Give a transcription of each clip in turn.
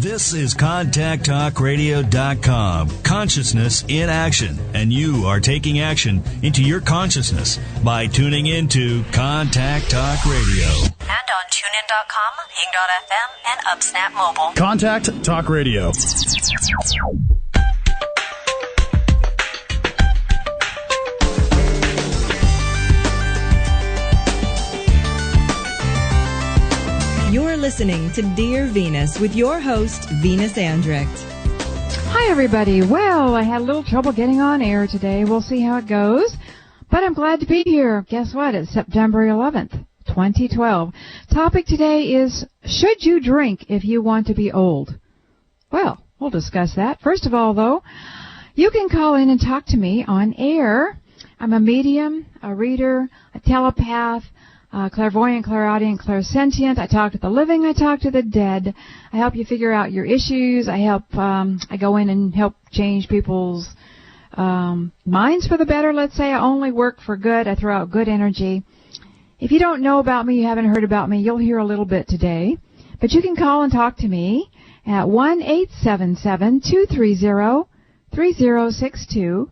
This is ContactTalkRadio.com. Consciousness in action. And you are taking action into your consciousness by tuning into Contact Talk Radio. And on TuneIn.com, Hing.fm, and UpSnap Mobile. Contact Talk Radio. You're listening to Dear Venus with your host, Venus Andrecht. Hi, everybody. Well, I had a little trouble getting on air today. We'll see how it goes. But I'm glad to be here. Guess what? It's September 11th, 2012. Topic today is, should you drink if you want to be old? Well, we'll discuss that. First of all, though, you can call in and talk to me on air. I'm a medium, a reader, a telepath, clairvoyant, clairaudient, clairsentient. I talk to the living. I talk to the dead. I help you figure out your issues. I go in and help change people's minds for the better. Let's say I only work for good. I throw out good energy. If you don't know about me, you haven't heard about me, you'll hear a little bit today. But you can call and talk to me at 1-877-230-3062.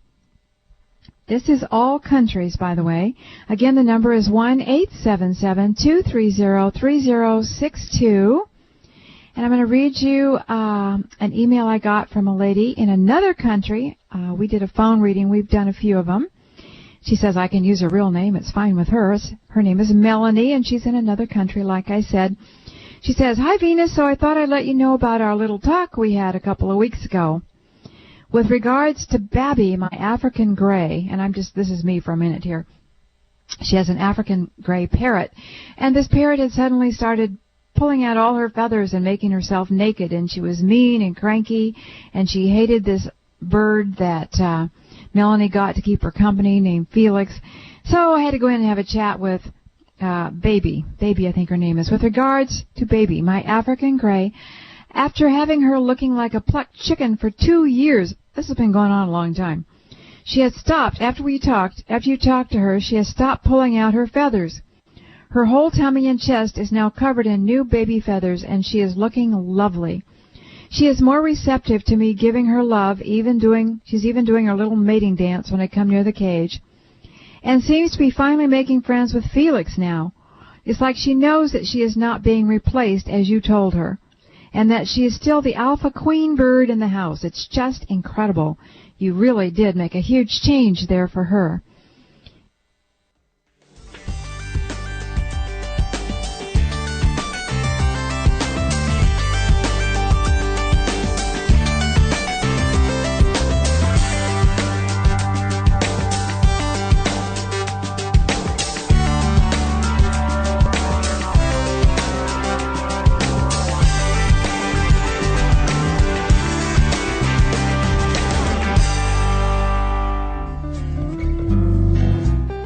This is all countries, by the way. Again, the number is 1-877-230-3062. And I'm going to read you an email I got from a lady in another country. We did a phone reading. We've done a few of them. She says I can use her real name. It's fine with her. Her name is Melanie, and she's in another country, like I said. She says, "Hi, Venus. So I thought I'd let you know about our little talk we had a couple of weeks ago. With regards to Babby, my African gray," and this is me for a minute here. She has an African gray parrot, and this parrot had suddenly started pulling out all her feathers and making herself naked, and she was mean and cranky, and she hated this bird that Melanie got to keep her company named Felix. So I had to go in and have a chat with Baby, I think her name is. With regards to Baby, my African gray, after having her looking like a plucked chicken for 2 years, this has been going on a long time, she had stopped, after you talked to her, she has stopped pulling out her feathers. Her whole tummy and chest is now covered in new baby feathers, and she is looking lovely. She is more receptive to me giving her love, she's even doing her little mating dance when I come near the cage, and seems to be finally making friends with Felix now. It's like she knows that she is not being replaced, as you told her, and that she is still the alpha queen bird in the house. It's just incredible. You really did make a huge change there for her.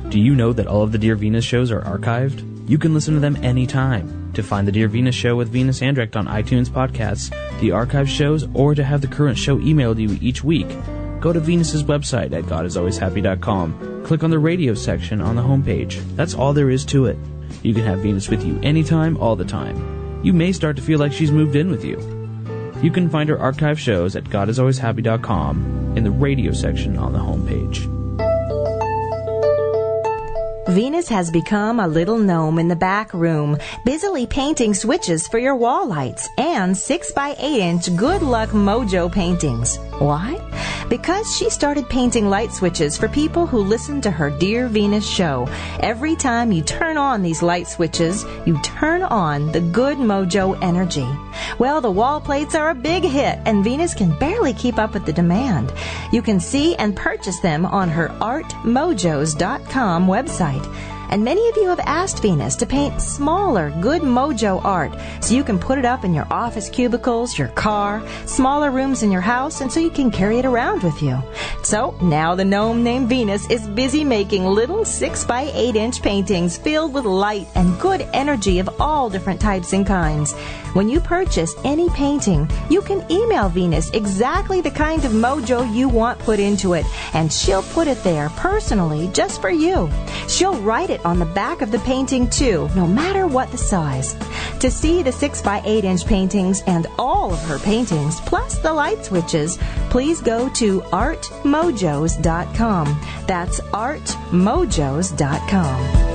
Do you know that all of the Dear Venus shows are archived? You can listen to them anytime. To find the Dear Venus show with Venus Andrecht on iTunes podcasts, the archive shows, or to have the current show emailed to you each week, go to Venus's website at GodIsAlwaysHappy.com. Click on the radio section on the homepage. That's all there is to it. You can have Venus with you anytime, all the time. You may start to feel like she's moved in with you. You can find her archive shows at GodIsAlwaysHappy.com in the radio section on the homepage. Venus has become a little gnome in the back room, busily painting switches for your wall lights and 6x8-inch Good Luck Mojo paintings. Why? Because she started painting light switches for people who listen to her Dear Venus show. Every time you turn on these light switches, you turn on the good mojo energy. Well, the wall plates are a big hit, and Venus can barely keep up with the demand. You can see and purchase them on her artmojos.com website. And many of you have asked Venus to paint smaller, good mojo art so you can put it up in your office cubicles, your car, smaller rooms in your house, and so you can carry it around with you. So now the gnome named Venus is busy making little 6x8-inch paintings filled with light and good energy of all different types and kinds. When you purchase any painting, you can email Venus exactly the kind of mojo you want put into it, and she'll put it there personally just for you. She'll write it it on the back of the painting too, no matter what the size. To see the 6x8-inch paintings and all of her paintings, plus the light switches, please go to artmojos.com. That's artmojos.com.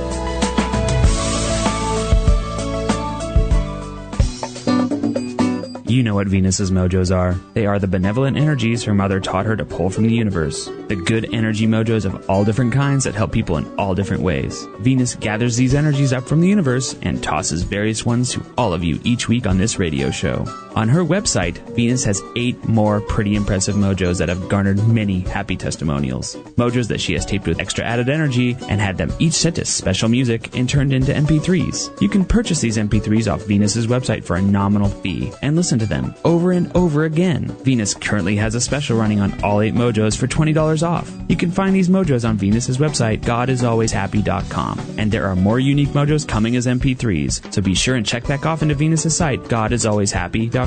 You know what Venus's mojos are. They are the benevolent energies her mother taught her to pull from the universe. The good energy mojos of all different kinds that help people in all different ways. Venus gathers these energies up from the universe and tosses various ones to all of you each week on this radio show. On her website, Venus has 8 more pretty impressive mojos that have garnered many happy testimonials. Mojos that she has taped with extra added energy and had them each set to special music and turned into MP3s. You can purchase these MP3s off Venus's website for a nominal fee and listen to them over and over again. Venus currently has a special running on all 8 mojos for $20 off. You can find these mojos on Venus's website, GodIsAlwaysHappy.com. And there are more unique mojos coming as MP3s, so be sure and check back off into Venus's site, GodIsAlwaysHappy.com.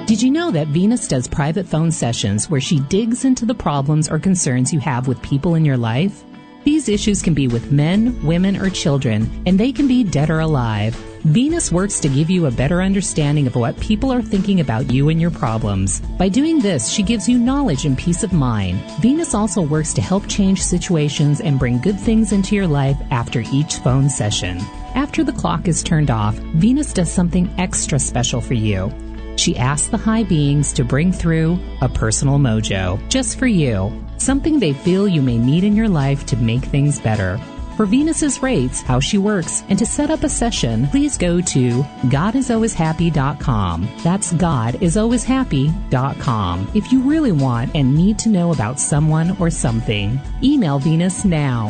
Did you know that Venus does private phone sessions where she digs into the problems or concerns you have with people in your life? These issues can be with men, women, or children, and they can be dead or alive. Venus works to give you a better understanding of what people are thinking about you and your problems. By doing this, she gives you knowledge and peace of mind. Venus also works to help change situations and bring good things into your life after each phone session. After the clock is turned off, Venus does something extra special for you. She asks the high beings to bring through a personal mojo, just for you. Something they feel you may need in your life to make things better. For Venus's rates, how she works, and to set up a session, please go to GodIsAlwaysHappy.com. That's GodIsAlwaysHappy.com. If you really want and need to know about someone or something, email Venus now.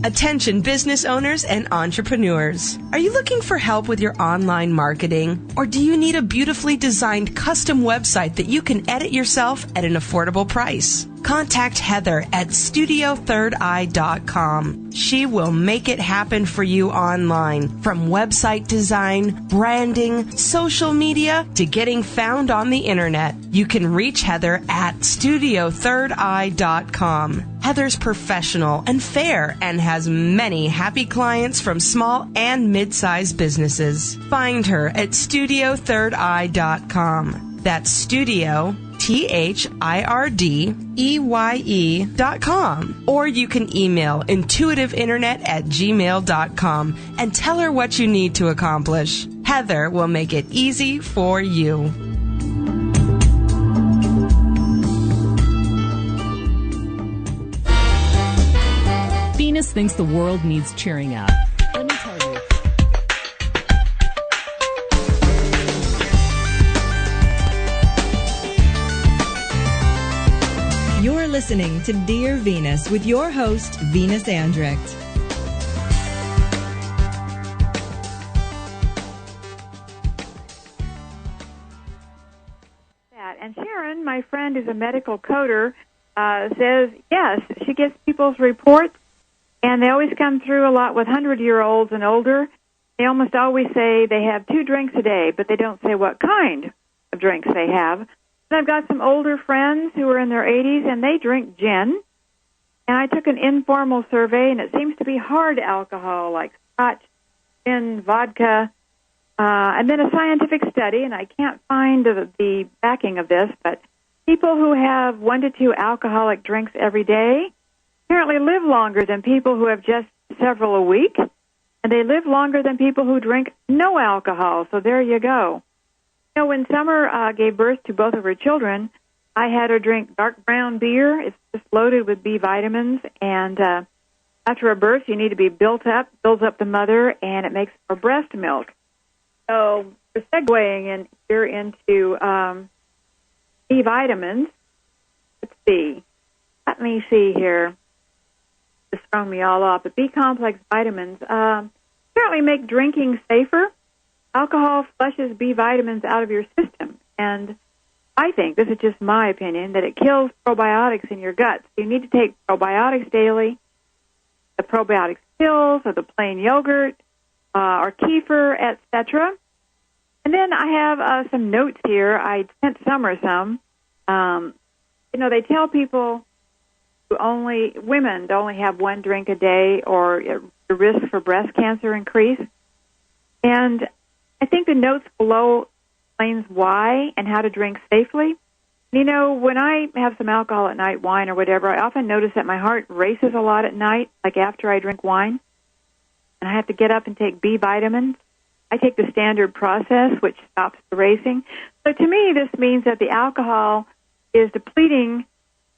Attention business owners and entrepreneurs. Are you looking for help with your online marketing? Or do you need a beautifully designed custom website that you can edit yourself at an affordable price? Contact Heather at StudioThirdEye.com. She will make it happen for you online, from website design, branding, social media, to getting found on the internet. You can reach Heather at StudioThirdEye.com. Heather's professional and fair and has many happy clients from small and mid-sized businesses. Find her at StudioThirdEye.com. That's Studio ThirdEye.com. Or you can email intuitiveinternet@gmail.com and tell her what you need to accomplish. Heather will make it easy for you. Venus thinks the world needs cheering up. Let me tell you. You're listening to Dear Venus with your host, Venus Andrecht. And Sharon, my friend who's a medical coder, says, yes, she gets people's reports, and they always come through a lot with 100-year-olds and older. They almost always say they have 2 drinks a day, but they don't say what kind of drinks they have. And I've got some older friends who are in their 80s, and they drink gin. And I took an informal survey, and it seems to be hard alcohol like scotch, gin, vodka, and then a scientific study, and I can't find the backing of this, but people who have 1 to 2 alcoholic drinks every day apparently live longer than people who have just several a week, and they live longer than people who drink no alcohol. So there you go. You know, when Summer gave birth to both of her children, I had her drink dark brown beer. It's just loaded with B vitamins, and after a birth, you need to be builds up the mother, and it makes for breast milk. So we're segueing in here into B vitamins. let's see. Let me see here. Just throwing me all off. The B-complex vitamins apparently make drinking safer. Alcohol flushes B vitamins out of your system, and I think, this is just my opinion, that it kills probiotics in your gut. You need to take probiotics daily, the probiotics pills or the plain yogurt or kefir, etc. And then I have some notes here. I sent Summer some. They tell people women to only have one drink a day, or the risk for breast cancer increase. And I think the notes below explains why and how to drink safely. When I have some alcohol at night, wine or whatever, I often notice that my heart races a lot at night, like after I drink wine, and I have to get up and take B vitamins. I take the standard process, which stops the racing. So to me, this means that the alcohol is depleting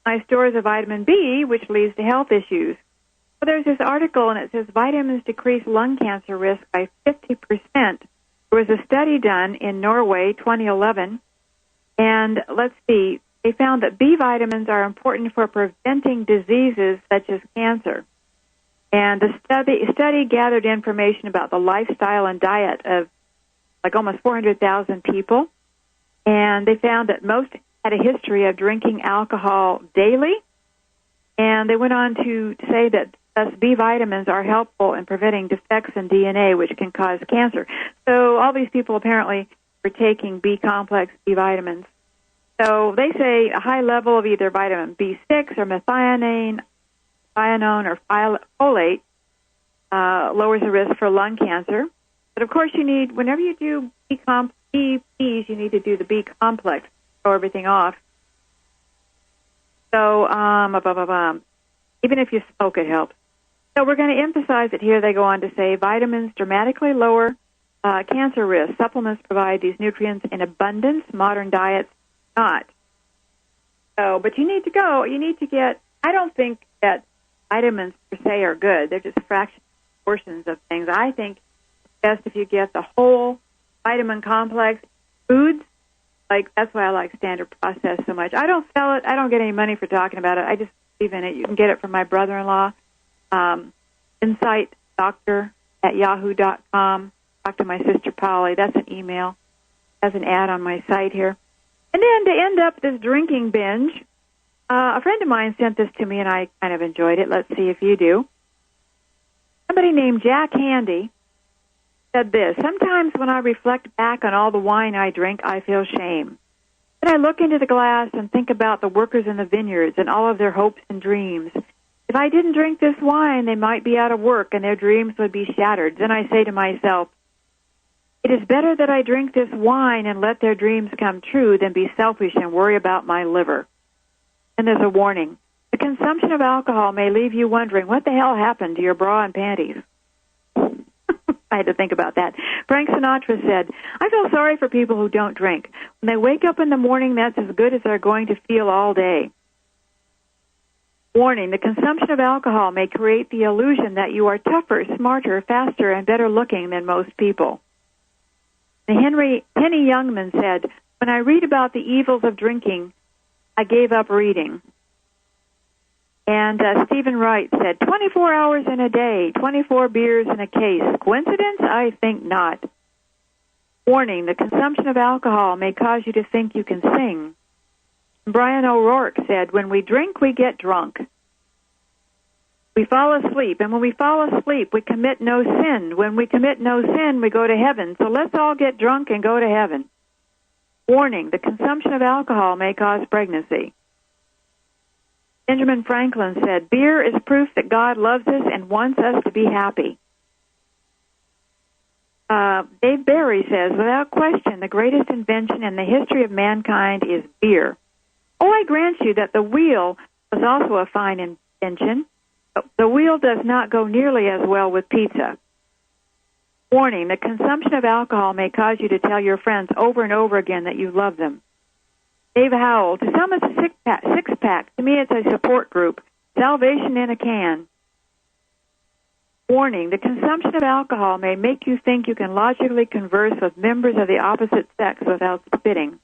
my stores of vitamin B, which leads to health issues. So there's this article, and it says vitamins decrease lung cancer risk by 50%. There was a study done in Norway, 2011, and let's see, they found that B vitamins are important for preventing diseases such as cancer. And the study gathered information about the lifestyle and diet of like almost 400,000 people, and they found that most had a history of drinking alcohol daily, and they went on to say that thus B vitamins are helpful in preventing defects in DNA, which can cause cancer. So all these people apparently were taking B-complex B vitamins. So they say a high level of either vitamin B6 or methionine, or folate lowers the risk for lung cancer. But of course, whenever you do BPs, you need to do the B-complex to throw everything off. So, even if you smoke, it helps. So we're going to emphasize it here. They go on to say vitamins dramatically lower cancer risk. Supplements provide these nutrients in abundance. Modern diets not. So, but you need to get, I don't think that vitamins per se are good. They're just fractional portions of things. I think it's best if you get the whole vitamin complex. Foods, that's why I like standard process so much. I don't sell it. I don't get any money for talking about it. I just believe in it. You can get it from my brother-in-law, insightdoctor@yahoo.com. Talk to my sister Polly. That's an email. Has an ad on my site here. And then to end up this drinking binge, a friend of mine sent this to me, and I kind of enjoyed it. Let's see if you do. Somebody named Jack Handy said this: sometimes when I reflect back on all the wine I drink, I feel shame. Then I look into the glass and think about the workers in the vineyards and all of their hopes and dreams. If I didn't drink this wine, they might be out of work and their dreams would be shattered. Then I say to myself, it is better that I drink this wine and let their dreams come true than be selfish and worry about my liver. And there's a warning. The consumption of alcohol may leave you wondering what the hell happened to your bra and panties. I had to think about that. Frank Sinatra said, I feel sorry for people who don't drink. When they wake up in the morning, that's as good as they're going to feel all day. Warning, the consumption of alcohol may create the illusion that you are tougher, smarter, faster, and better looking than most people. Penny Youngman said, when I read about the evils of drinking, I gave up reading. And Stephen Wright said, 24 hours in a day, 24 beers in a case. Coincidence? I think not. Warning, the consumption of alcohol may cause you to think you can sing. Brian O'Rourke said, when we drink, we get drunk. We fall asleep, and when we fall asleep, we commit no sin. When we commit no sin, we go to heaven. So let's all get drunk and go to heaven. Warning, the consumption of alcohol may cause pregnancy. Benjamin Franklin said, beer is proof that God loves us and wants us to be happy. Dave Barry says, without question, the greatest invention in the history of mankind is beer. Oh, I grant you that the wheel was also a fine invention, but the wheel does not go nearly as well with pizza. Warning, the consumption of alcohol may cause you to tell your friends over and over again that you love them. Dave Howell, to some it's a six-pack. To me it's a support group. Salvation in a can. Warning, the consumption of alcohol may make you think you can logically converse with members of the opposite sex without spitting.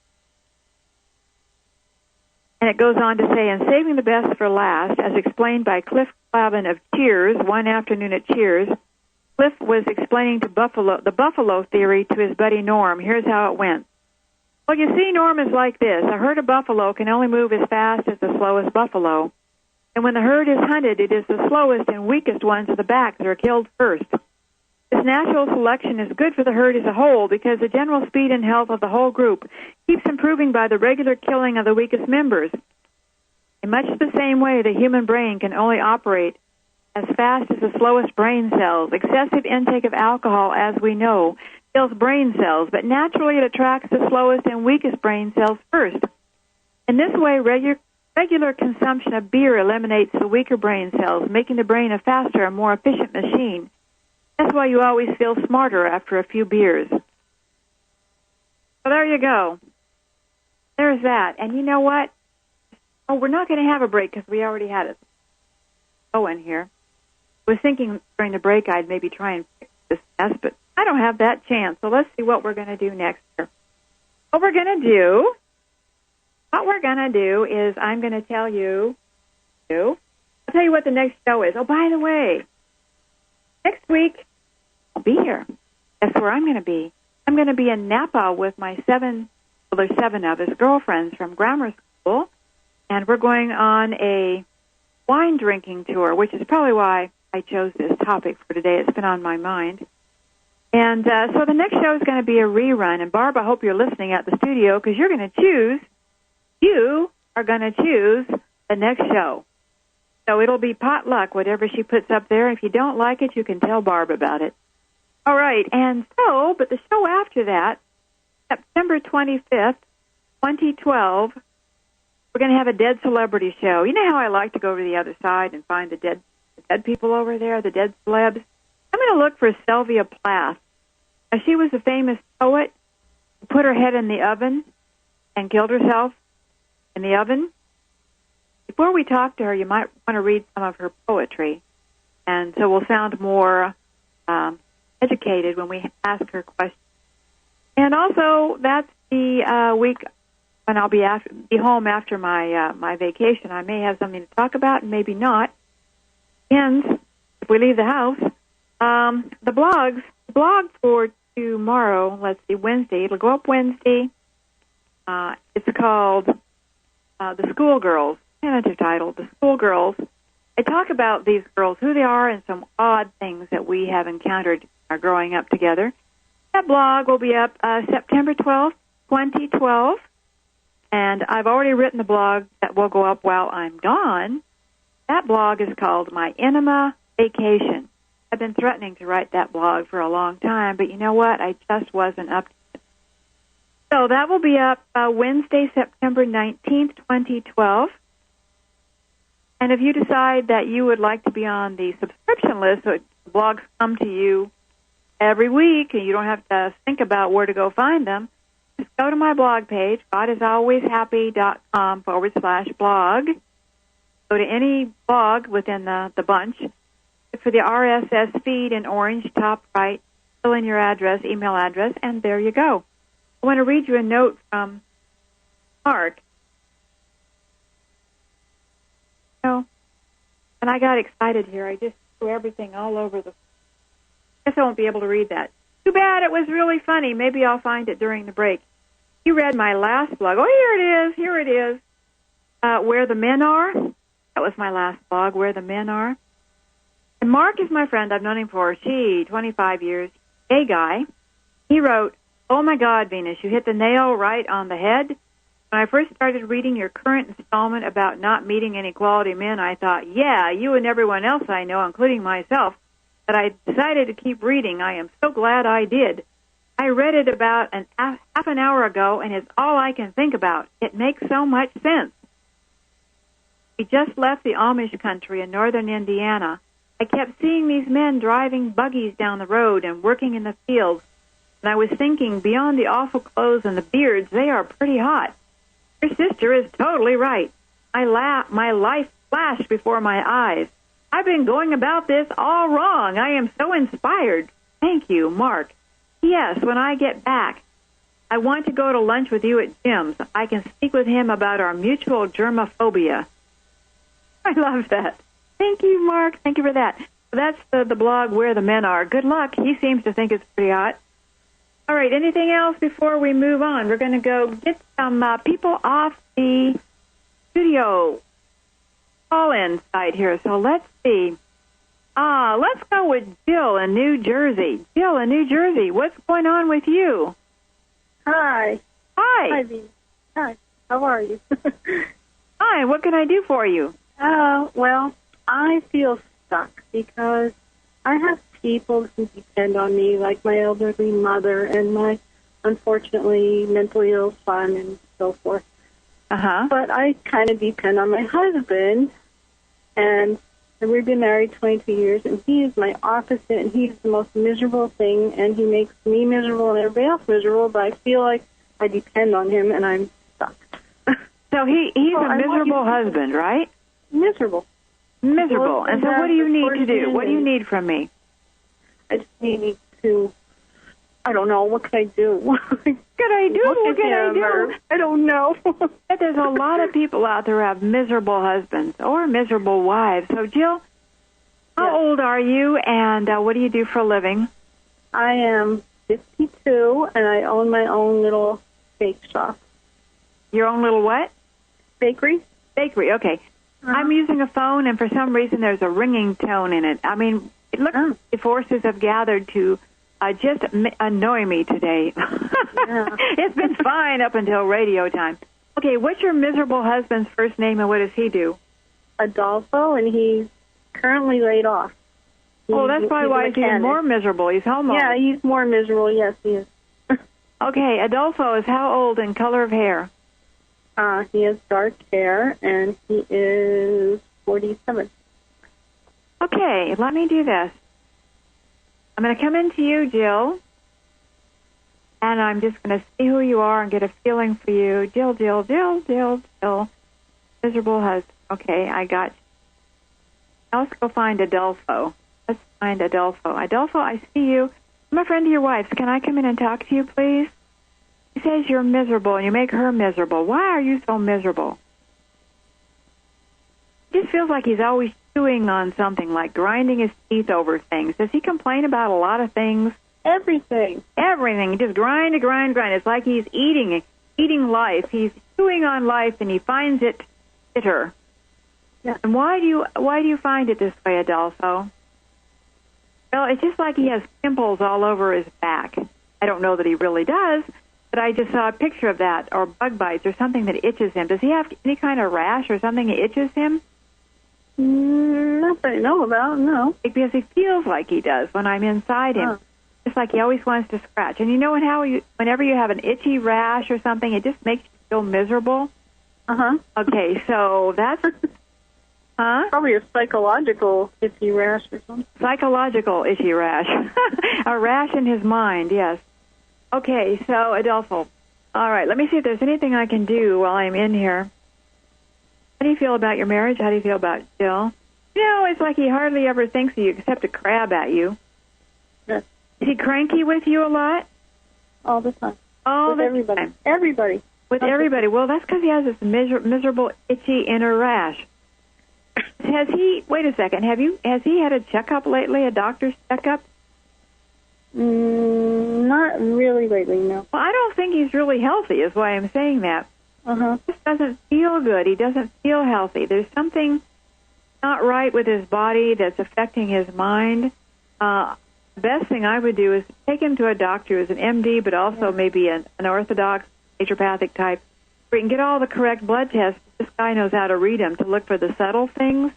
And it goes on to say, and saving the best for last, as explained by Cliff Clavin of Cheers, one afternoon at Cheers, Cliff was explaining the buffalo theory to his buddy Norm. Here's how it went. Well, you see, Norm, is like this. A herd of buffalo can only move as fast as the slowest buffalo. And when the herd is hunted, it is the slowest and weakest ones at the back that are killed first. This natural selection is good for the herd as a whole because the general speed and health of the whole group keeps improving by the regular killing of the weakest members. In much the same way, the human brain can only operate as fast as the slowest brain cells. Excessive intake of alcohol, as we know, kills brain cells, but naturally it attracts the slowest and weakest brain cells first. In this way, regular consumption of beer eliminates the weaker brain cells, making the brain a faster and more efficient machine. That's why you always feel smarter after a few beers. So there you go. There's that. And you know what? Oh, we're not going to have a break because we already had it. Oh, in here. I was thinking during the break I'd maybe try and fix this mess, but I don't have that chance. So let's see what we're going to do next year. What we're going to do is I'm going to tell you, I'll tell you what the next show is. Oh, by the way, next week I'll be here. Guess where I'm going to be? I'm going to be in Napa with my seven of his girlfriends from grammar school, and we're going on a wine drinking tour, which is probably why I chose this topic for today. It's been on my mind. And so the next show is going to be a rerun. And, Barb, I hope you're listening at the studio because you are going to choose the next show. So it'll be potluck, whatever she puts up there. If you don't like it, you can tell Barb about it. All right. And so, but the show after that, September 25th, 2012, we're going to have a dead celebrity show. You know how I like to go to the other side and find the dead people over there, the dead celebs? I'm going to look for Sylvia Plath. Now, she was a famous poet who put her head in the oven and killed herself in the oven. Before we talk to her, you might want to read some of her poetry, and so we'll sound more educated when we ask her questions. And also, that's the week when I'll be home after my vacation. I may have something to talk about, and maybe not. And if we leave the house, the blog for tomorrow, let's see, Wednesday, it'll go up Wednesday. It's called The Schoolgirls, tentative title, The Schoolgirls. I talk about these girls, who they are, and some odd things that we have encountered growing up together. That blog will be up September 12th, 2012, and I've already written the blog that will go up while I'm gone. That blog is called My Enema Vacation. I've been threatening to write that blog for a long time, but you know what? I just wasn't up to it. So that will be up Wednesday, September 19th, 2012. And if you decide that you would like to be on the subscription list, so blogs come to you every week and you don't have to think about where to go find them, just go to my blog page, godisalwayshappy.com/blog. Go to any blog within the bunch. Look for the RSS feed in orange, top right. Fill in your address, email address, and there you go. I want to read you a note from Mark. And I got excited here. I just threw everything all over the... I guess I won't be able to read that. Too bad. It was really funny. Maybe I'll find it during the break. You read my last blog. Oh, here it is. Where the Men Are. That was my last blog, Where the Men Are. And Mark is my friend. I've known him for 25 years. Gay guy. He wrote, "Oh, my God, Venus, you hit the nail right on the head. When I first started reading your current installment about not meeting any quality men, I thought, yeah, you and everyone else I know, including myself, but I decided to keep reading. I am so glad I did. I read it about half an hour ago, and it's all I can think about. It makes so much sense. We just left the Amish country in northern Indiana. I kept seeing these men driving buggies down the road and working in the fields, and I was thinking, beyond the awful clothes and the beards, they are pretty hot. Your sister is totally right. My life flashed before my eyes. I've been going about this all wrong. I am so inspired. Thank you, Mark. Yes, when I get back, I want to go to lunch with you at Jim's. I can speak with him about our mutual germophobia. I love that. Thank you, Mark. Thank you for that. That's the blog Where the Men Are. Good luck. He seems to think it's pretty hot. All right, anything else before we move on? We're going to go get some people off the studio call-in site here. So let's see. Let's go with Jill in New Jersey. Jill in New Jersey, what's going on with you? Hi. Hi. Hi, Venus. Hi. How are you? Hi, what can I do for you? Well, I feel stuck because I have people who depend on me, like my elderly mother and my, unfortunately, mentally ill son and so forth. Uh-huh. But I kind of depend on my husband, and we've been married 22 years, and he is my opposite, and he's the most miserable thing, and he makes me miserable and everybody else miserable, but I feel like I depend on him, and I'm stuck. So he's a miserable husband, right? Miserable. Miserable. And so what do you need to do? What do you need from me? I just need to, I don't know, what can I do? What can I do? I don't know. There's a lot of people out there who have miserable husbands or miserable wives. So, Jill, how old are you, and what do you do for a living? I am 52, and I own my own little bake shop. Your own little what? Bakery. Bakery, okay. I'm using a phone, and for some reason there's a ringing tone in it. I mean, it looks like the forces have gathered to just annoy me today. It's been fine up until radio time. Okay, what's your miserable husband's first name, and what does he do? Adolfo, and he's currently laid off. That's probably why he's even more miserable. He's home. Yeah, he's more miserable. Yes, he is. Okay, Adolfo is how old and color of hair? He has dark hair, and he is 47. Okay, let me do this. I'm going to come into you, Jill, and I'm just going to see who you are and get a feeling for you. Jill. Miserable husband. Okay, I got you. Now let's go find Adolfo. Let's find Adolfo. Adolfo, I see you. I'm a friend of your wife's. Can I come in and talk to you, please? She says you're miserable, and you make her miserable. Why are you so miserable? It just feels like he's always chewing on something, like grinding his teeth over things. Does he complain about a lot of things? Everything. Everything. Just grind. It's like he's eating life. He's chewing on life, and he finds it bitter. Yeah. And why do you find it this way, Adolfo? Well, it's just like he has pimples all over his back. I don't know that he really does, but I just saw a picture of that, or bug bites, or something that itches him. Does he have any kind of rash or something that itches him? Not that I know about, no. Because he feels like he does when I'm inside him. It's like he always wants to scratch. And you know whenever you have an itchy rash or something, it just makes you feel miserable? Uh-huh. Okay, so that's... Huh? Probably a psychological itchy rash or something. Psychological itchy rash. A rash in his mind, yes. Okay, so Adolfo. All right, let me see if there's anything I can do while I'm in here. How do you feel about your marriage? How do you feel about Jill? You know, it's like he hardly ever thinks of you except to crab at you. Yes. Is he cranky with you a lot? All the time. All with the everybody. time. Everybody. With everybody. Well, that's because he has this miserable, itchy inner rash. Wait a second, has he had a checkup lately, a doctor's checkup? Not really lately, no. Well, I don't think he's really healthy, is why I'm saying that. Uh-huh. He just doesn't feel good. He doesn't feel healthy. There's something not right with his body that's affecting his mind. The best thing I would do is take him to a doctor who's an MD, but also maybe an orthodox, naturopathic type, where he can get all the correct blood tests. This guy knows how to read them to look for the subtle things.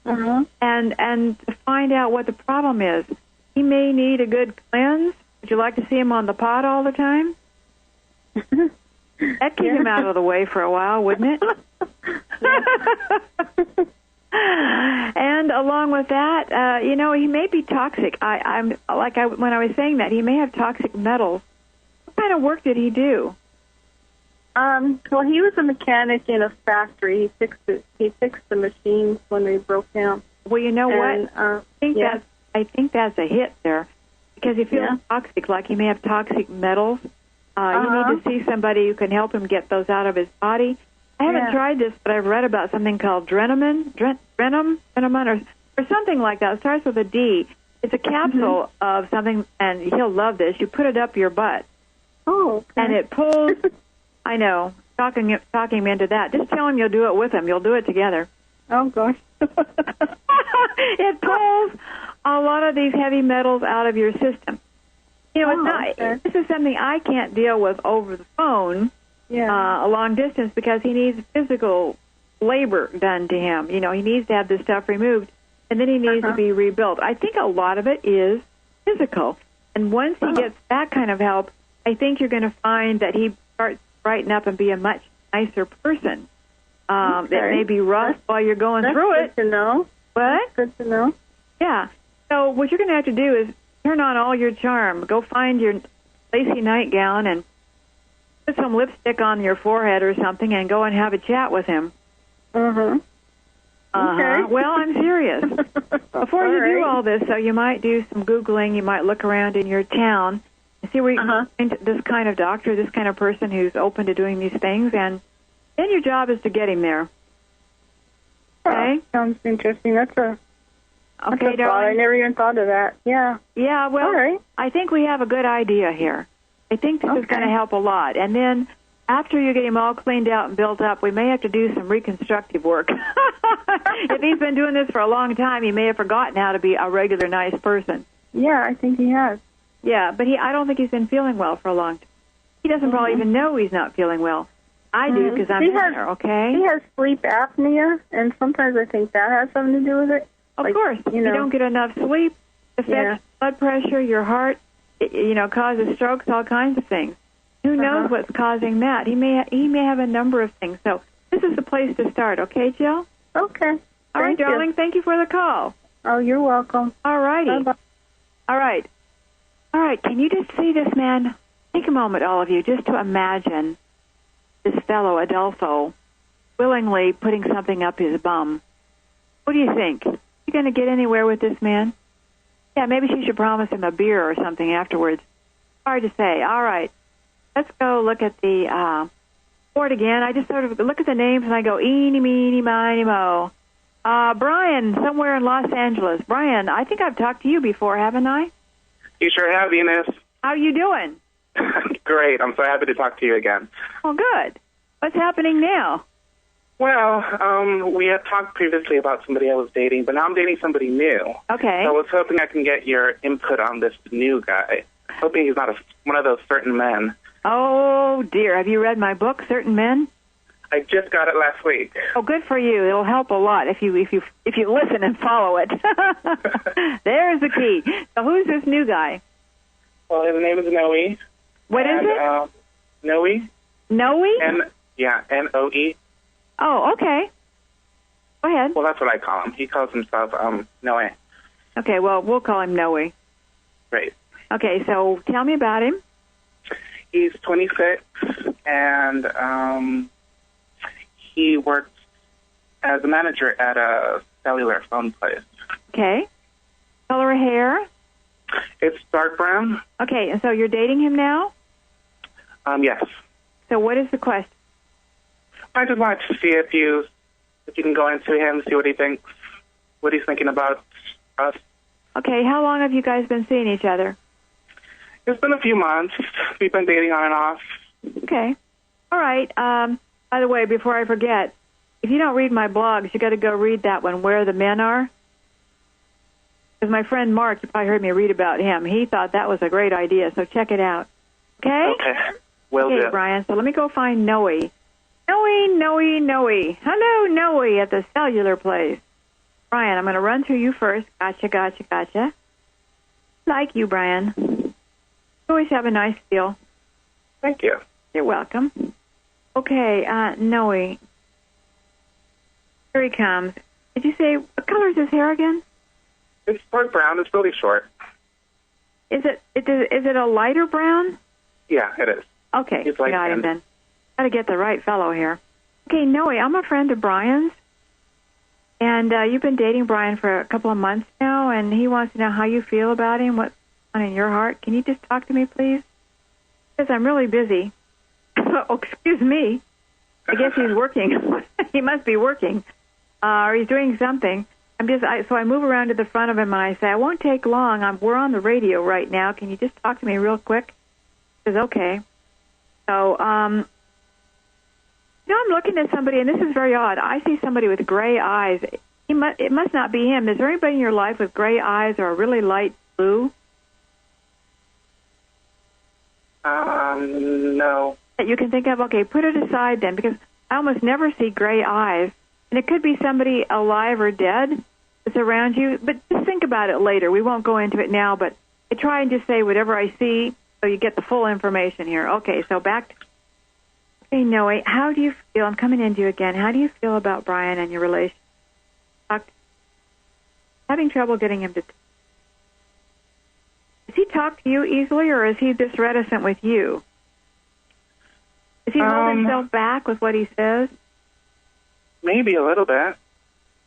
Uh-huh. And to find out what the problem is. He may need a good cleanse. Would you like to see him on the pot all the time? That'd keep him out of the way for a while, wouldn't it? And along with that, he may be toxic. When I was saying that, he may have toxic metals. What kind of work did he do? Well, he was a mechanic in a factory. He fixed the machines when they broke down. Well, you know what? I think that's a hit there, because he feels toxic, like he may have toxic metals. You need to see somebody who can help him get those out of his body. I haven't tried this, but I've read about something called Drenamin, or something like that. It starts with a D. It's a capsule of something, and he'll love this. You put it up your butt. Oh, okay. And it pulls, I know, talking him into that. Just tell him you'll do it with him. You'll do it together. Oh, gosh. It pulls a lot of these heavy metals out of your system. You know, it's not. Okay. This is something I can't deal with over the phone. A long distance, because he needs physical labor done to him. You know, he needs to have this stuff removed, and then he needs to be rebuilt. I think a lot of it is physical, and once he gets that kind of help, I think you're going to find that he starts to brighten up and be a much nicer person. It may be rough while you're going through it. That's good to know. What? Good to know. Yeah. So what you're going to have to do is turn on all your charm. Go find your lacy nightgown and put some lipstick on your forehead or something and go and have a chat with him. Okay. Well, I'm serious. Before you do all this, so you might do some Googling. You might look around in your town and see where you can find this kind of doctor, this kind of person who's open to doing these things, and then your job is to get him there. Okay? Sounds interesting. That's a Okay, thought. I darling. never even thought of that. Yeah. Yeah, well, All right. I think we have a good idea here. I think this is going to help a lot. And then after you get him all cleaned out and built up, we may have to do some reconstructive work. If he's been doing this for a long time, he may have forgotten how to be a regular nice person. Yeah, I think he has. Yeah, but I don't think he's been feeling well for a long time. He doesn't probably even know he's not feeling well. I do, because I'm in there, okay? He has sleep apnea, and sometimes I think that has something to do with it. Of course. You If know. you don't get enough sleep, it affects blood pressure, your heart, causes strokes, all kinds of things. Who knows what's causing that? He may have a number of things. So this is the place to start, okay, Jill? Okay. All right, Thank you. darling. Thank you for the call. Oh, you're welcome. All righty. Bye-bye. All right. All right. Can you just see this man? Take a moment, all of you, just to imagine this fellow, Adolfo, willingly putting something up his bum. What do you think? You going to get anywhere with this man? Yeah, maybe she should promise him a beer or something afterwards. Hard to say. All right. Let's go look at the board again. I just sort of look at the names and I go, eeny, meeny, miny, mo. Brian, somewhere in Los Angeles. Brian, I think I've talked to you before, haven't I? You sure have, Venus. How you doing? Great. I'm so happy to talk to you again. Well, good. What's happening now? Well, we had talked previously about somebody I was dating, but now I'm dating somebody new. Okay. So I was hoping I can get your input on this new guy. Hoping he's not one of those certain men. Oh, dear. Have you read my book, Certain Men? I just got it last week. Oh, good for you. It'll help a lot if you listen and follow it. There's the key. So who's this new guy? Well, his name is Noe. What is it? Noe. Noe? N-O-E. Oh, okay. Go ahead. Well, that's what I call him. He calls himself Noe. Okay, well, we'll call him Noe. Great. Okay, so tell me about him. He's 26, and he works as a manager at a cellular phone place. Okay. Color of hair? It's dark brown. Okay, and so you're dating him now? Yes. So what is the question? I just wanted to see if you can go into him, see what he thinks, what he's thinking about us. Okay, how long have you guys been seeing each other? It's been a few months. We've been dating on and off. Okay. All right. By the way, before I forget, if you don't read my blogs, you got to go read that one, Where the Men Are. Because my friend Mark, you probably heard me read about him. He thought that was a great idea, so check it out. Okay? Okay. Will okay, do. Brian, so let me go find Noe. Noe. Hello, Noe at the cellular place. Brian, I'm going to run through you first. Gotcha. Like you, Brian. You always have a nice feel. Thank you. You're welcome. Okay, Noe. Here he comes. Did you say, what color is his hair again? It's dark brown. It's really short. Is it a lighter brown? Yeah, it is. Okay, He's light got him skinned. then. Got to get the right fellow here. Okay, Noe, I'm a friend of Brian's. And you've been dating Brian for a couple of months now, and he wants to know how you feel about him, what's on in your heart. Can you just talk to me, please? says, I'm really busy. Oh, excuse me. I guess he's working. He must be working. Or he's doing something. So I move around to the front of him and I say, I won't take long. We're on the radio right now. Can you just talk to me real quick? He says, okay. So, I'm looking at somebody, and this is very odd. I see somebody with gray eyes. It must not be him. Is there anybody in your life with gray eyes or a really light blue? No. That you can think of? Okay, put it aside then, because I almost never see gray eyes. And it could be somebody alive or dead that's around you. But just think about it later. We won't go into it now, but I try and just say whatever I see so you get the full information here. Okay, so back to... Okay, Noe, how do you feel? I'm coming into you again. How do you feel about Brian and your relationship? Having trouble getting him to... Does he talk to you easily, or is he just reticent with you? Does he hold himself back with what he says? Maybe a little bit.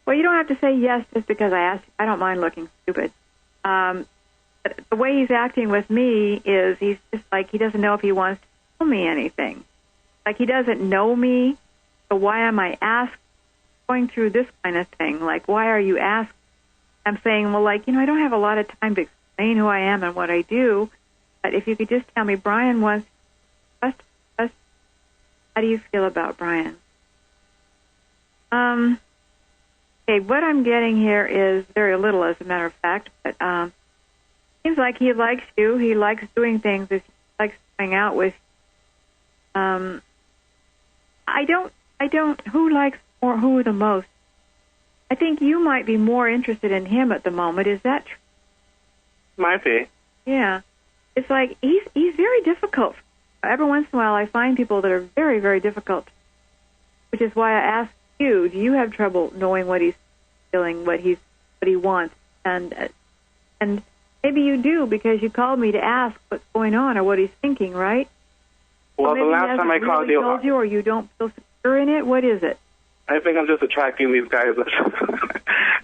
Well, you don't have to say yes just because I asked you. I don't mind looking stupid. But the way he's acting with me is he's just like he doesn't know if he wants to tell me anything. Like he doesn't know me, so why am I going through this kind of thing? Like, why are you asking? I'm saying, well, like, I don't have a lot of time to explain who I am and what I do, but if you could just tell me, Brian wants us. How do you feel about Brian? Okay, what I'm getting here is very little, as a matter of fact, but seems like he likes you. He likes doing things. He likes going out with you. I don't, who likes who the most? I think you might be more interested in him at the moment. Is that true? Might be. Yeah. It's like he's very difficult. Every once in a while I find people that are very, very difficult, which is why I asked you, do you have trouble knowing what he's feeling, what he wants? And maybe you do because you called me to ask what's going on or what he's thinking, right? Well, the last time I called you... told you, or you don't feel secure in it? What is it? I think I'm just attracting these guys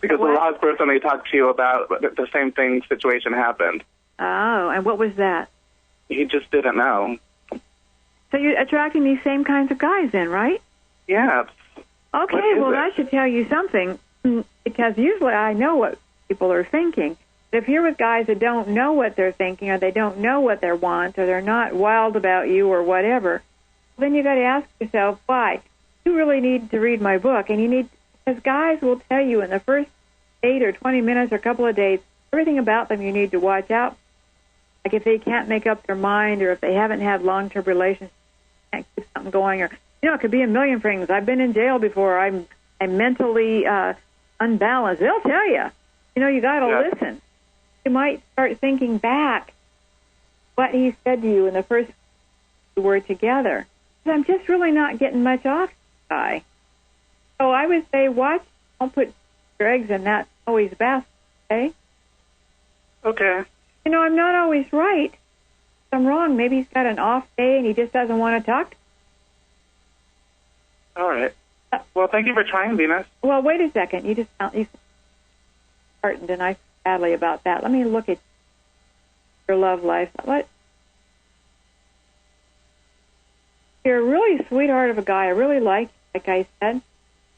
because the last person I talked to you about, the same situation happened. Oh, and what was that? He just didn't know. So you're attracting these same kinds of guys then, right? Yeah. Okay, well, that should tell you something, because usually I know what people are thinking. But if you're with guys that don't know what they're thinking, or they don't know what they want, or they're not wild about you or whatever, then you got to ask yourself, why? You really need to read my book, and because guys will tell you in the first 8 or 20 minutes or a couple of days, everything about them you need to watch out. Like if they can't make up their mind, or if they haven't had long-term relationships, can't keep something going, or, it could be a million things. I've been in jail before. I'm mentally unbalanced. They'll tell you. You got to listen. You might start thinking back what he said to you in the first we were together. I'm just really not getting much off this guy. So I would say, don't put your eggs in that always basket, okay? Okay. I'm not always right. If I'm wrong, maybe he's got an off day and he just doesn't want to talk to me. All right. Well, thank you for trying, Venus. Well, wait a second. You heartened, and I feel badly about that. Let me look at your love life. You're a really sweetheart of a guy. I really like I said.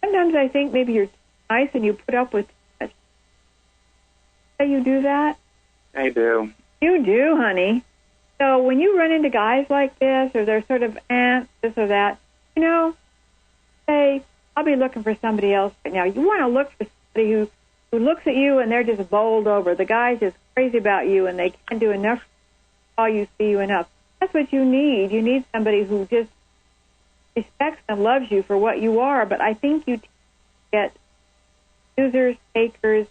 Sometimes I think maybe you're nice and you put up with it. Say you do that? I do. You do, honey. So when you run into guys like this, or they're sort of this or that, say, I'll be looking for somebody else right now. You want to look for somebody who looks at you and they're just bowled over. The guy's just crazy about you and they can't do enough to call you, see you enough. That's what you need. You need somebody who just respects and loves you for what you are. But I think you get users, takers,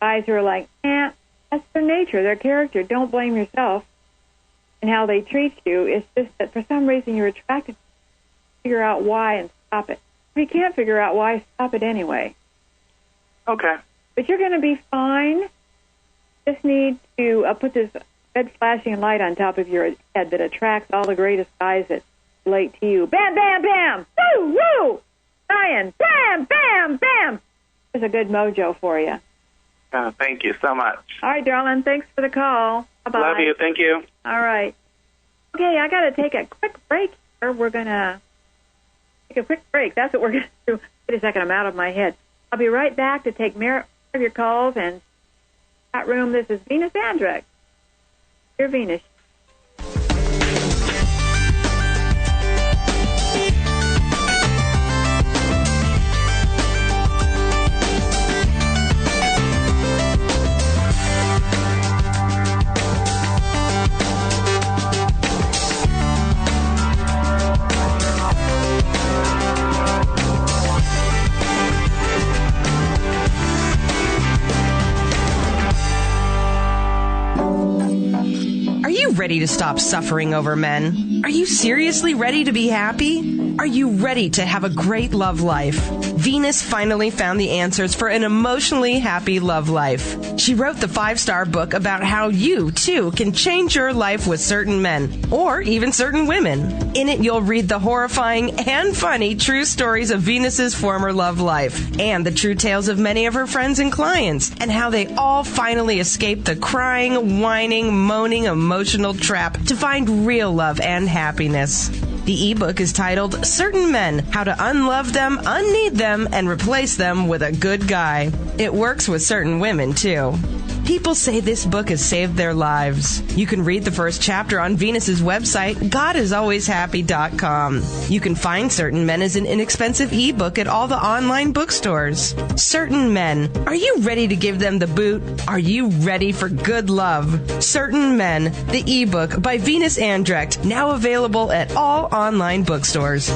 guys who are like, that's their nature, their character. Don't blame yourself and how they treat you. It's just that for some reason you're attracted to figure out why and stop it. If you can't figure out why, stop it anyway. Okay. But you're going to be fine. Just need to put this red flashing light on top of your head that attracts all the greatest guys that relate to you. Bam, bam, bam! Woo, woo! Brian, bam, bam, bam! There's a good mojo for you. Thank you so much. All right, darling. Thanks for the call. Bye-bye. Love you. Thank you. All right. Okay, I got to take a quick break here. We're going to take a quick break. That's what we're going to do. Wait a second, I'm out of my head. I'll be right back to take more of your calls. And chat room, this is Venus Andrecht. Dear Venus. Ready to stop suffering over men? Are you seriously ready to be happy? Are you ready to have a great love life? Venus finally found the answers for an emotionally happy love life. She wrote the 5-star book about how you, too, can change your life with certain men, or even certain women. In it, you'll read the horrifying and funny true stories of Venus's former love life, and the true tales of many of her friends and clients, and how they all finally escaped the crying, whining, moaning, emotional trap to find real love and happiness. The ebook is titled Certain Men, How to Unlove Them, Unneed Them, and Replace Them with a Good Guy. It works with certain women, too. People say this book has saved their lives. You can read the first chapter on Venus's website, GodIsAlwaysHappy.com. You can find Certain Men as an inexpensive ebook at all the online bookstores. Certain Men. Are you ready to give them the boot? Are you ready for good love? Certain Men, the ebook by Venus Andrecht, now available at all online bookstores.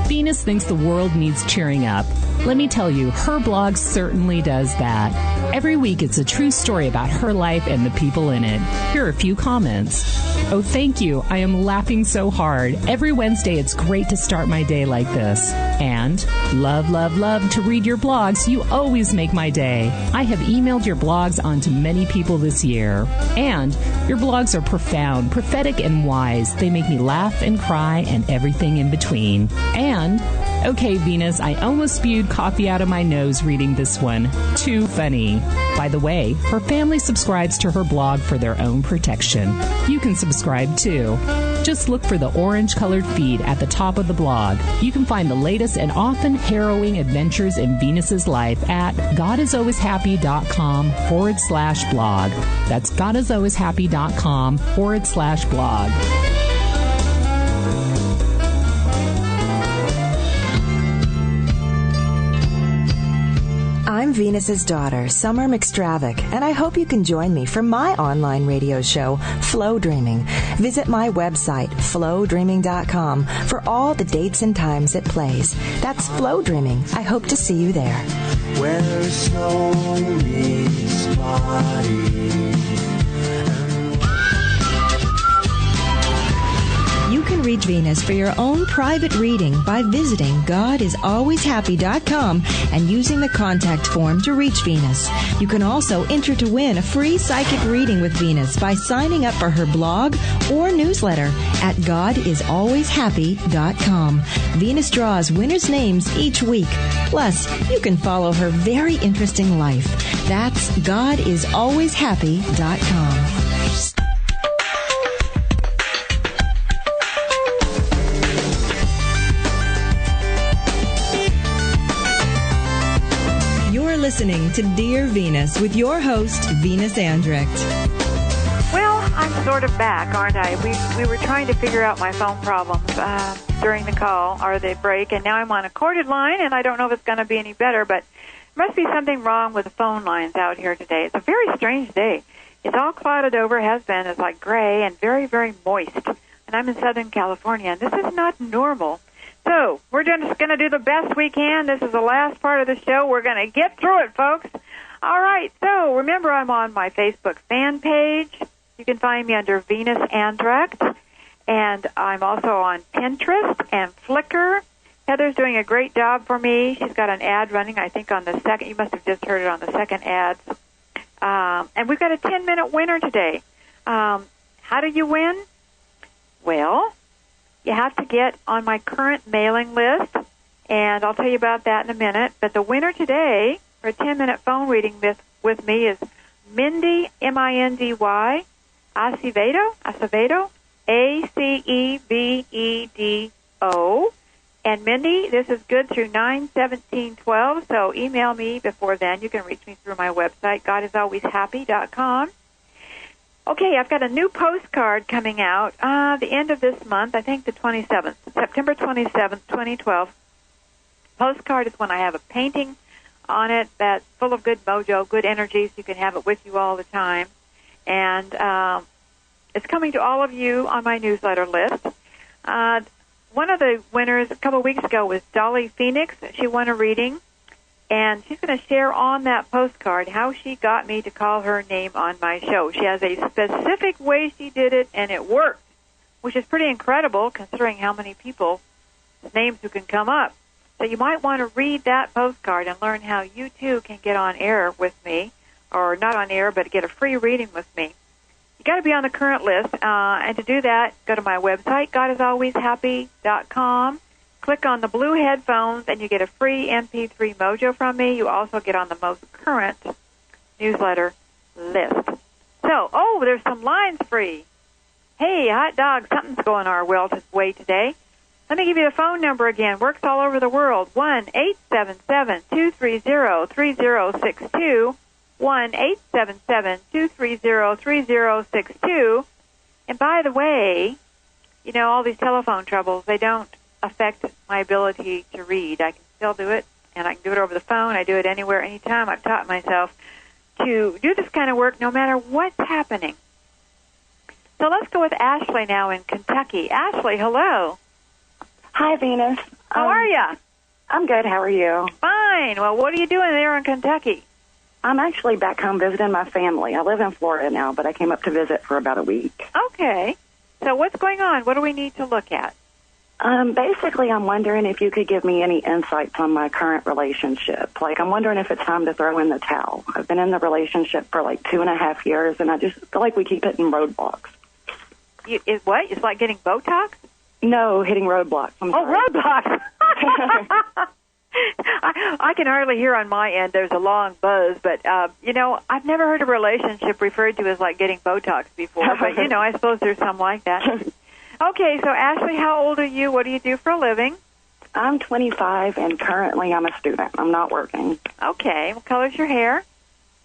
Venus thinks the world needs cheering up. Let me tell you, her blog certainly does that. Every week it's a true story about her life and the people in it. Here are a few comments. Oh, thank you. I am laughing so hard. Every Wednesday it's great to start my day like this. And love, love, love to read your blogs. You always make my day. I have emailed your blogs on to many people this year. And your blogs are profound, prophetic, and wise. They make me laugh and cry and everything in between. And okay, Venus, I almost spewed coffee out of my nose reading this one. Too funny. By the way, her family subscribes to her blog for their own protection. You can subscribe too. Just look for the orange-colored feed at the top of the blog. You can find the latest and often harrowing adventures in Venus's life at GodIsAlwaysHappy.com/blog. That's GodIsAlwaysHappy.com/blog. I'm Venus's daughter, Summer McStravick, and I hope you can join me for my online radio show, Flow Dreaming. Visit my website, flowdreaming.com, for all the dates and times it plays. That's Flow Dreaming. I hope to see you there. Where snow meets body. You can reach Venus for your own private reading by visiting GodIsAlwaysHappy.com and using the contact form to reach Venus. You can also enter to win a free psychic reading with Venus by signing up for her blog or newsletter at GodIsAlwaysHappy.com. Venus draws winners' names each week. Plus, you can follow her very interesting life. That's GodIsAlwaysHappy.com. Listening to Dear Venus with your host, Venus Andrecht. Well, I'm sort of back, aren't I? We were trying to figure out my phone problems during the call or the break, and now I'm on a corded line, and I don't know if it's going to be any better, but there must be something wrong with the phone lines out here today. It's a very strange day. It's all clouded over, has been. It's like gray and very, very moist. And I'm in Southern California, and this is not normal. So, we're just going to do the best we can. This is the last part of the show. We're going to get through it, folks. All right, so remember I'm on my Facebook fan page. You can find me under Venus Andrecht. And I'm also on Pinterest and Flickr. Heather's doing a great job for me. She's got an ad running, I think, on the second. You must have just heard it on the second ad. And we've got a 10-minute winner today. How do you win? Well, you have to get on my current mailing list, and I'll tell you about that in a minute. But the winner today for a 10-minute phone reading with me is Mindy, M-I-N-D-Y, Acevedo, A-C-E-V-E-D-O. And Mindy, this is good through 9/17/12, so email me before then. You can reach me through my website, GodIsAlwaysHappy.com. Okay, I've got a new postcard coming out the end of this month, I think the 27th, September 27th, 2012. Postcard is when I have a painting on it that's full of good mojo, good energy, so you can have it with you all the time. And it's coming to all of you on my newsletter list. One of the winners a couple of weeks ago was Dolly Phoenix. She won a reading, and she's going to share on that postcard how she got me to call her name on my show. She has a specific way she did it, and it worked, which is pretty incredible considering how many people's names who can come up. So you might want to read that postcard and learn how you, too, can get on air with me, or not on air, but get a free reading with me. You got to be on the current list, and to do that, go to my website, GodIsAlwaysHappy.com. Click on the blue headphones, and you get a free MP3 mojo from me. You also get on the most current newsletter list. So, there's some lines free. Hey, hot dog, something's going our way today. Let me give you the phone number again. Works all over the world. 1-877-230-3062. 1-877-230-3062. And by the way, all these telephone troubles, they don't affect my ability to read. I can still do it, and I can do it over the phone. I do it anywhere, anytime. I've taught myself to do this kind of work no matter what's happening. So let's go with Ashley now in Kentucky. Ashley, hello. Hi, Venus. How are you? I'm good. How are you? Fine. Well, what are you doing there in Kentucky? I'm actually back home visiting my family. I live in Florida now, but I came up to visit for about a week. Okay. So what's going on? What do we need to look at? Basically, I'm wondering if you could give me any insights on my current relationship. Like, I'm wondering if it's time to throw in the towel. I've been in the relationship for like 2.5 years, and I just feel like we keep hitting roadblocks. What? It's like getting Botox? No, hitting roadblocks. Roadblocks! I can hardly hear on my end. There's a long buzz, but, I've never heard a relationship referred to as like getting Botox before, but, I suppose there's some like that. Okay, so Ashley, how old are you? What do you do for a living? I'm 25, and currently I'm a student. I'm not working. Okay, what color's your hair?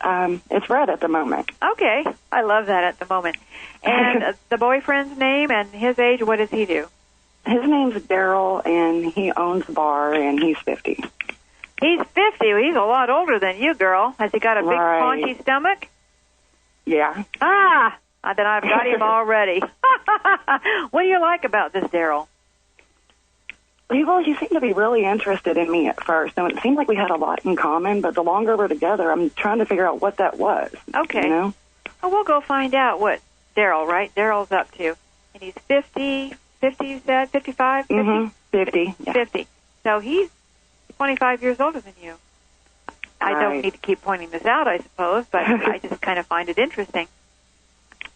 It's red at the moment. Okay, I love that at the moment. And the boyfriend's name and his age, what does he do? His name's Daryl, and he owns a bar, and he's 50. He's 50. He's a lot older than you, girl. Has he got a big, paunchy stomach? Yeah. Then I've got him already. What do you like about this Daryl? Well, he seemed to be really interested in me at first, and it seemed like we had a lot in common, but the longer we're together, I'm trying to figure out what that was. Okay. Well, we'll go find out what Daryl, right? Daryl's up to. And he's 50, you said? 55? 50? Mm-hmm. 50. Yeah. 50. So he's 25 years older than you. I don't need to keep pointing this out, I suppose, but I just kind of find it interesting.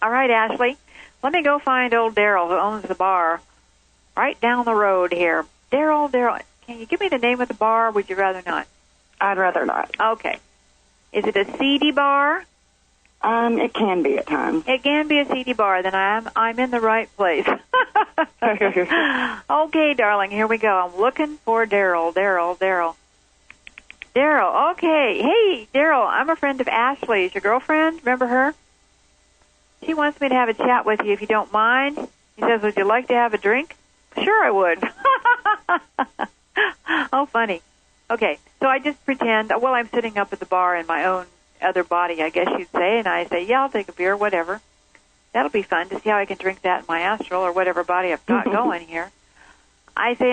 All right, Ashley, let me go find old Daryl, who owns the bar right down the road here. Daryl, can you give me the name of the bar, or would you rather not? I'd rather not. Okay. Is it a seedy bar? It can be at times. It can be a seedy bar. Then I'm in the right place. Okay, darling, here we go. I'm looking for Daryl. Daryl, okay. Hey, Daryl, I'm a friend of Ashley's. Your girlfriend? Remember her? She wants me to have a chat with you if you don't mind. He says, would you like to have a drink? Sure, I would. Oh, funny. Okay, so I just pretend, I'm sitting up at the bar in my own other body, I guess you'd say, and I say, yeah, I'll take a beer, whatever. That'll be fun to see how I can drink that in my astral or whatever body I've got going here. I say,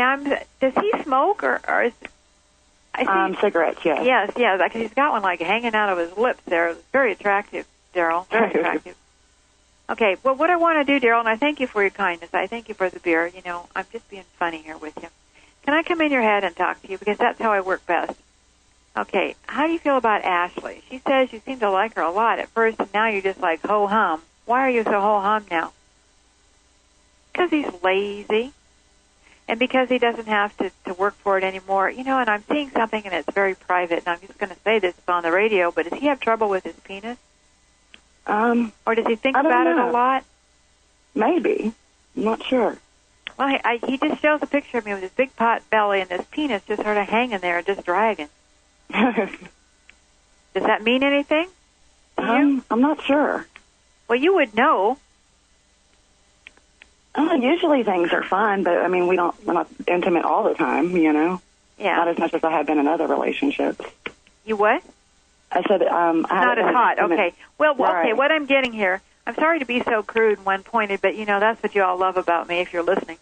does he smoke or is... Cigarettes, yes. Yes, because he's got one like hanging out of his lips there. It's very attractive, Daryl, very attractive. Okay, well, what I want to do, Daryl, and I thank you for your kindness. I thank you for the beer. I'm just being funny here with you. Can I come in your head and talk to you? Because that's how I work best. Okay, how do you feel about Ashley? She says you seem to like her a lot at first, and now you're just like ho-hum. Why are you so ho-hum now? Because he's lazy, and because he doesn't have to work for it anymore. And I'm seeing something, and it's very private, and I'm just going to say this on the radio, but does he have trouble with his penis? Or does he think about it a lot? Maybe. I'm not sure. Well, he just shows a picture of me with his big pot belly and this penis just sort of hanging there and just dragging. Does that mean anything to you? I'm not sure. Well, you would know. Usually things are fine, but I mean, we're not intimate all the time, you know? Yeah. Not as much as I have been in other relationships. You what? I said, not as hot. Okay. Well, right. Okay, what I'm getting here, I'm sorry to be so crude and one-pointed, but, you know, that's what you all love about me if you're listening.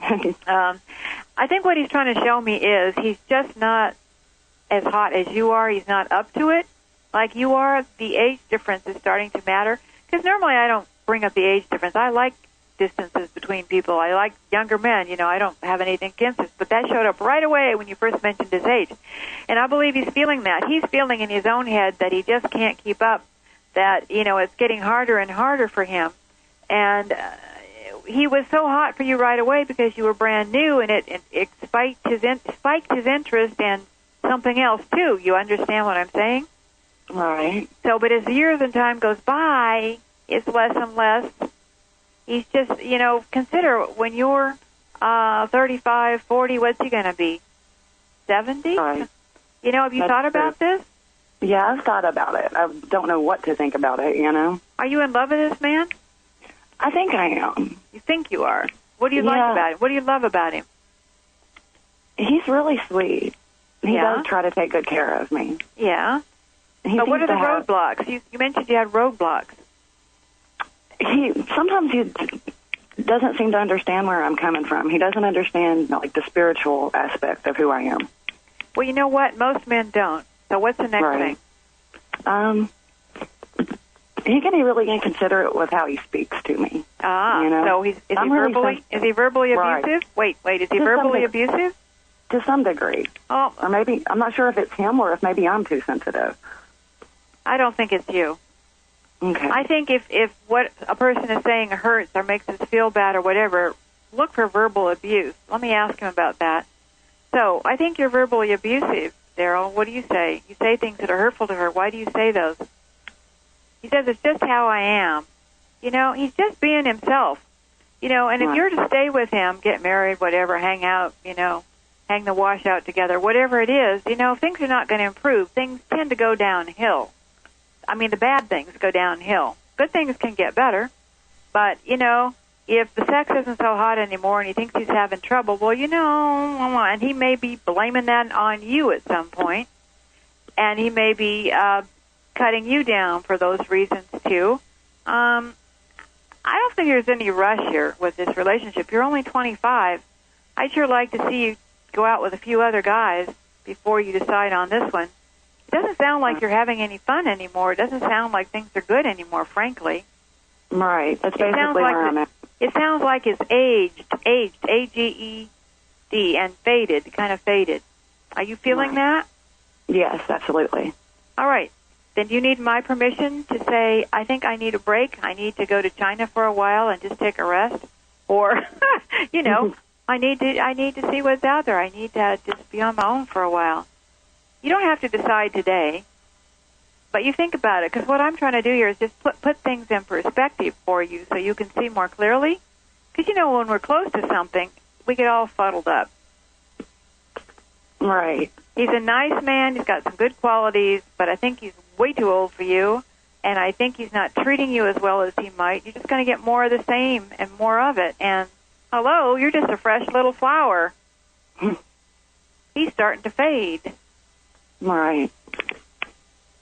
I think what he's trying to show me is he's just not as hot as you are. He's not up to it like you are. The age difference is starting to matter. Because normally I don't bring up the age difference. I like distances between people. I like younger men. You know, I don't have anything against it. But that showed up right away when you first mentioned his age. And I believe he's feeling that. He's feeling in his own head that he just can't keep up, that, you know, it's getting harder and harder for him. And he was so hot for you right away because you were brand new, and it spiked his interest in something else, too. You understand what I'm saying? Right. So, but as the years and time goes by, it's less and less. He's just, you know, consider when you're 35, 40, what's he going to be? 70? Right. You know, have you thought about this? Yeah, I've thought about it. I don't know what to think about it, you know? Are you in love with this man? I think I am. You think you are? What do you like about him? What do you love about him? He's really sweet. He Yeah? does try to take good care of me. Yeah. He But what are seems the to have- roadblocks? You mentioned you had roadblocks. Sometimes he doesn't seem to understand where I'm coming from. He doesn't understand, like, the spiritual aspect of who I am. Well, you know what? Most men don't. So what's the next thing? He can be really inconsiderate with how he speaks to me. Ah, you know? so is he verbally Right. abusive? Wait, is he To some verbally degree. abusive? To some degree. Oh. Or maybe, I'm not sure if it's him or if maybe I'm too sensitive. I don't think it's you. Okay. I think if what a person is saying hurts or makes us feel bad or whatever, look for verbal abuse. Let me ask him about that. So, I think you're verbally abusive, Daryl. What do you say? You say things that are hurtful to her. Why do you say those? He says, it's just how I am. You know, he's just being himself. You know, and if you're to stay with him, get married, whatever, hang out, you know, hang the wash out together, whatever it is, you know, things are not going to improve. Things tend to go downhill. I mean, the bad things go downhill. Good things can get better. But, you know, if the sex isn't so hot anymore and he thinks he's having trouble, well, you know, and he may be blaming that on you at some point, and he may be cutting you down for those reasons, too. I don't think there's any rush here with this relationship. You're only 25. I'd sure like to see you go out with a few other guys before you decide on this one. It doesn't sound like you're having any fun anymore. It doesn't sound like things are good anymore, frankly. Right. That's basically where I'm at. It sounds like it's aged, A-G-E-D, and faded, kind of faded. Are you feeling that? Yes, absolutely. All right. Then do you need my permission to say, I think I need a break, I need to go to China for a while and just take a rest? Or, you know, I need to see what's out there. I need to just be on my own for a while. You don't have to decide today, but you think about it, because what I'm trying to do here is just put things in perspective for you so you can see more clearly. Because, you know, when we're close to something, we get all fuddled up. Right. He's a nice man. He's got some good qualities, but I think he's way too old for you, and I think he's not treating you as well as he might. You're just going to get more of the same and more of it. And, hello, you're just a fresh little flower. He's starting to fade. Right.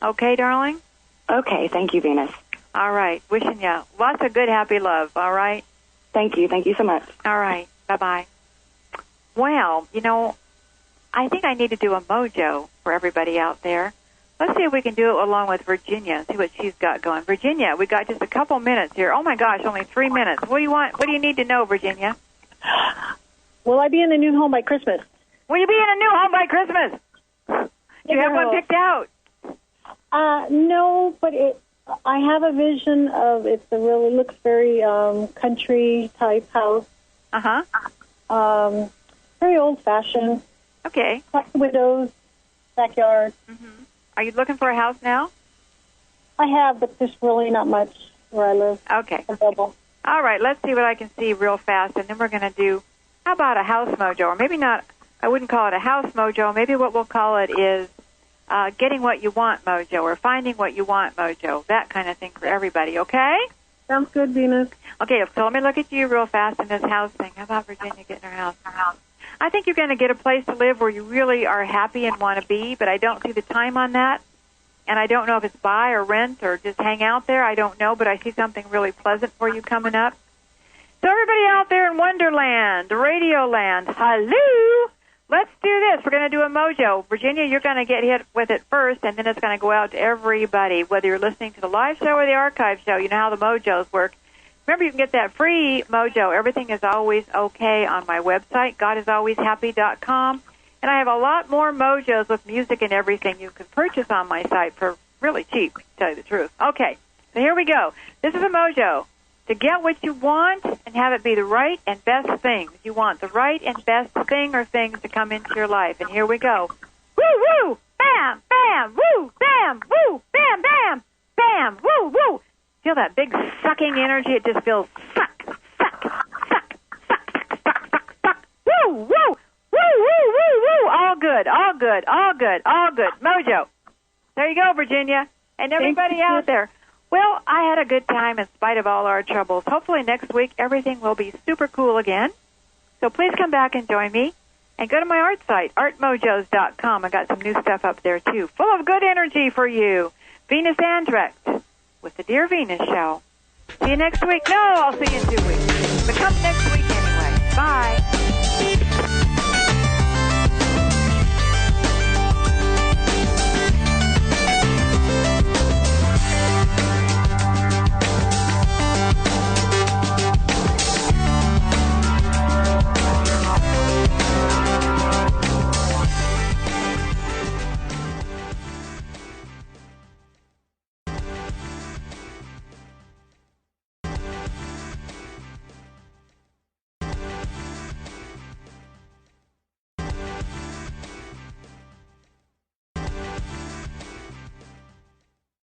Okay, darling? Okay, thank you, Venus. All right. Wishing you lots of good, happy love, all right? Thank you. Thank you so much. All right. Bye-bye. Well, you know, I think I need to do a mojo for everybody out there. Let's see if we can do it along with Virginia, see what she's got going. Virginia, we got just a couple minutes here. Oh, my gosh, only 3 minutes. What do you want? What do you need to know, Virginia? Will I be in the new home by Christmas? Will you be in a new home by Christmas? You have one picked out? No, but I have a vision of it. Really looks very country type house. Very old fashioned. Okay. Windows, backyard. Are you looking for a house now? I have, but just really not much where I live. Okay. Available. All right, let's see what I can see real fast, and then we're going to do, how about a house mojo? Or maybe not, I wouldn't call it a house mojo. Maybe what we'll call it is getting what you want mojo, or finding what you want mojo, that kind of thing for everybody, okay? Sounds good, Venus. Okay, so let me look at you real fast in this house thing. How about Virginia getting her house? I think you're going to get a place to live where you really are happy and want to be, but I don't see the time on that. And I don't know if it's buy or rent or just hang out there. I don't know, but I see something really pleasant for you coming up. So everybody out there in Wonderland, Radioland, hello! Let's do this. We're going to do a mojo. Virginia, you're going to get hit with it first, and then it's going to go out to everybody, whether you're listening to the live show or the archive show. You know how the mojos work. Remember, you can get that free mojo. Everything is always okay on my website, godIsAlwaysHappy.com. And I have a lot more mojos with music and everything you can purchase on my site for really cheap, to tell you the truth. Okay, so here we go. This is a mojo. To get what you want and have it be the right and best things. You want the right and best thing or things to come into your life. And here we go. Woo, woo, bam, bam, woo, bam, woo, bam, bam, bam, woo, woo. Feel that big sucking energy? It just feels suck, suck, suck, suck, suck, suck, suck, suck. Woo, woo. Woo, woo, woo, woo. All good, all good, all good, all good. Mojo. There you go, Virginia. And everybody out there. Well, I had a good time in spite of all our troubles. Hopefully next week everything will be super cool again. So please come back and join me. And go to my art site, artmojos.com. I got some new stuff up there, too. Full of good energy for you. Venus Andrecht with the Dear Venus Show. See you next week. No, I'll see you in 2 weeks. But come next week anyway. Bye.